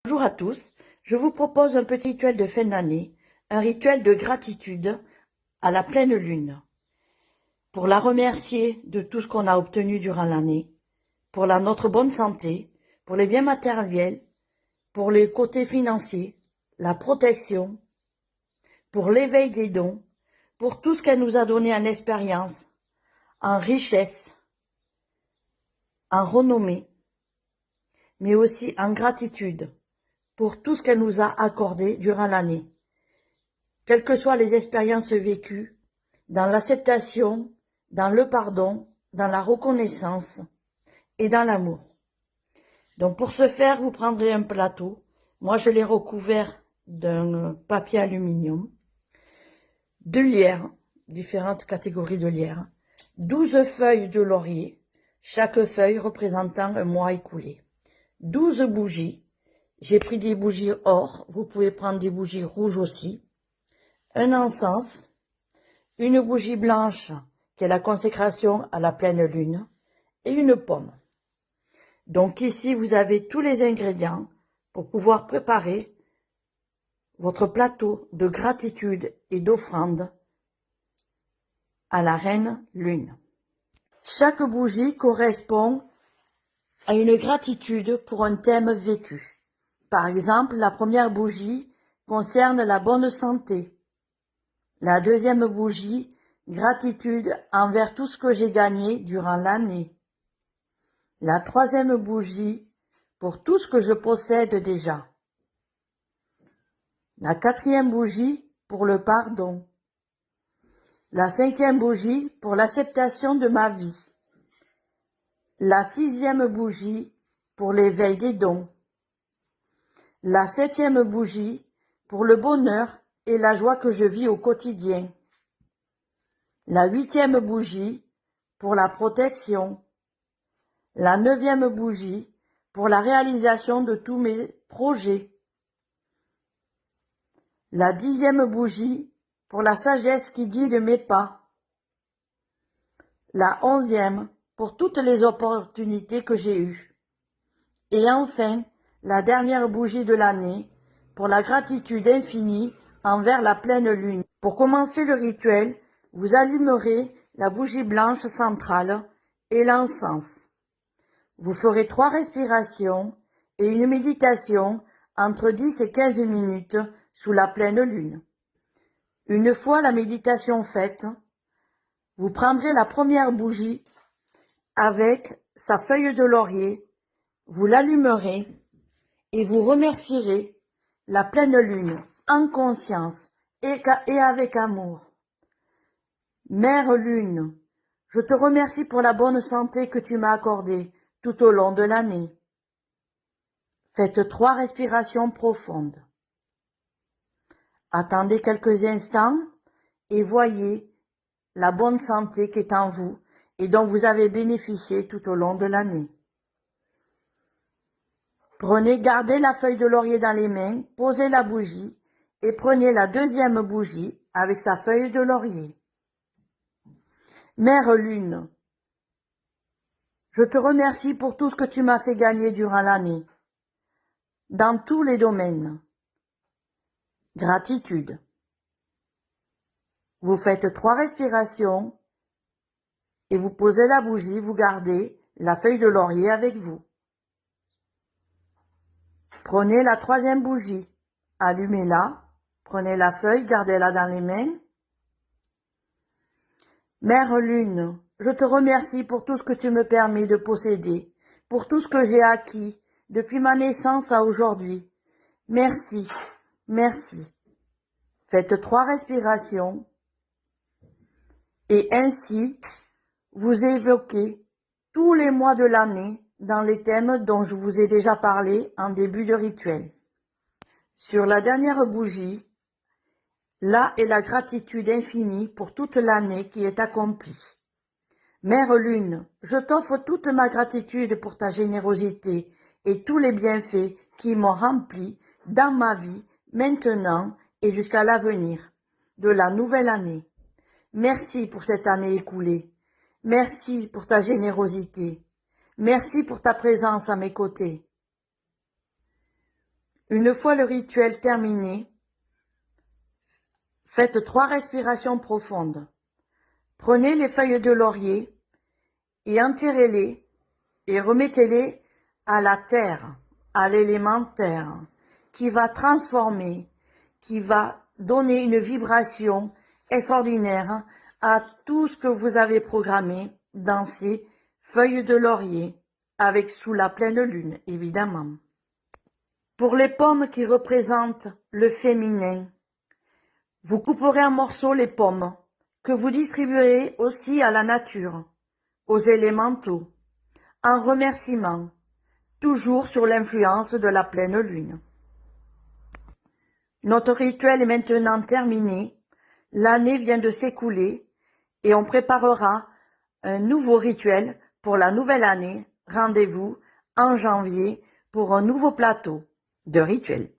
Bonjour à tous, je vous propose un petit rituel de fin d'année, un rituel de gratitude à la pleine lune, pour la remercier de tout ce qu'on a obtenu durant l'année, pour notre bonne santé, pour les biens matériels, pour les côtés financiers, la protection, pour l'éveil des dons, pour tout ce qu'elle nous a donné en expérience, en richesse, en renommée, mais aussi en gratitude, pour tout ce qu'elle nous a accordé durant l'année. Quelles que soient les expériences vécues, dans l'acceptation, dans le pardon, dans la reconnaissance et dans l'amour. Donc pour ce faire, vous prendrez un plateau. Moi, je l'ai recouvert d'un papier aluminium, de lierre, différentes catégories de lierre, 12 feuilles de laurier, chaque feuille représentant un mois écoulé, 12 bougies. J'ai pris des bougies or, vous pouvez prendre des bougies rouges aussi, un encens, une bougie blanche qui est la consécration à la pleine lune et une pomme. Donc ici, vous avez tous les ingrédients pour pouvoir préparer votre plateau de gratitude et d'offrande à la reine lune. Chaque bougie correspond à une gratitude pour un thème vécu. Par exemple, la première bougie concerne la bonne santé. La deuxième bougie, gratitude envers tout ce que j'ai gagné durant l'année. La troisième bougie, pour tout ce que je possède déjà. La quatrième bougie, pour le pardon. La cinquième bougie, pour l'acceptation de ma vie. La sixième bougie, pour l'éveil des dons. La septième bougie, pour le bonheur et la joie que je vis au quotidien. La huitième bougie, pour la protection. La neuvième bougie, pour la réalisation de tous mes projets. La 10e bougie, pour la sagesse qui guide mes pas. La 11e, pour toutes les opportunités que j'ai eues. Et enfin, la dernière bougie de l'année, pour la gratitude infinie envers la pleine lune. Pour commencer le rituel, vous allumerez la bougie blanche centrale et l'encens. Vous ferez 3 respirations et une méditation entre 10 et 15 minutes sous la pleine lune. Une fois la méditation faite, vous prendrez la première bougie avec sa feuille de laurier, vous l'allumerez et vous remercierez la pleine lune en conscience et avec amour. Mère Lune, je te remercie pour la bonne santé que tu m'as accordée tout au long de l'année. Faites 3 respirations profondes. Attendez quelques instants et voyez la bonne santé qui est en vous et dont vous avez bénéficié tout au long de l'année. Gardez la feuille de laurier dans les mains, posez la bougie et prenez la deuxième bougie avec sa feuille de laurier. Mère Lune, je te remercie pour tout ce que tu m'as fait gagner durant l'année, dans tous les domaines. Gratitude. Vous faites 3 respirations et vous posez la bougie, vous gardez la feuille de laurier avec vous. Prenez la 3e bougie, allumez-la, prenez la feuille, gardez-la dans les mains. Mère Lune, je te remercie pour tout ce que tu me permets de posséder, pour tout ce que j'ai acquis depuis ma naissance à aujourd'hui. Merci, merci. Faites 3 respirations et ainsi vous évoquez tous les mois de l'année dans les thèmes dont je vous ai déjà parlé en début de rituel. Sur la dernière bougie, là est la gratitude infinie pour toute l'année qui est accomplie. Mère Lune, je t'offre toute ma gratitude pour ta générosité et tous les bienfaits qui m'ont rempli dans ma vie, maintenant et jusqu'à l'avenir de la nouvelle année. Merci pour cette année écoulée. Merci pour ta générosité. Merci pour ta présence à mes côtés. Une fois le rituel terminé, faites 3 respirations profondes. Prenez les feuilles de laurier et enterrez-les et remettez-les à la terre, à l'élément terre, qui va transformer, qui va donner une vibration extraordinaire à tout ce que vous avez programmé dans ces feuilles de laurier, avec sous la pleine lune, évidemment. Pour les pommes qui représentent le féminin, vous couperez en morceaux les pommes, que vous distribuerez aussi à la nature, aux élémentaux, en remerciement, toujours sur l'influence de la pleine lune. Notre rituel est maintenant terminé, l'année vient de s'écouler et on préparera un nouveau rituel pour la nouvelle année. Rendez-vous en janvier pour un nouveau plateau de rituels.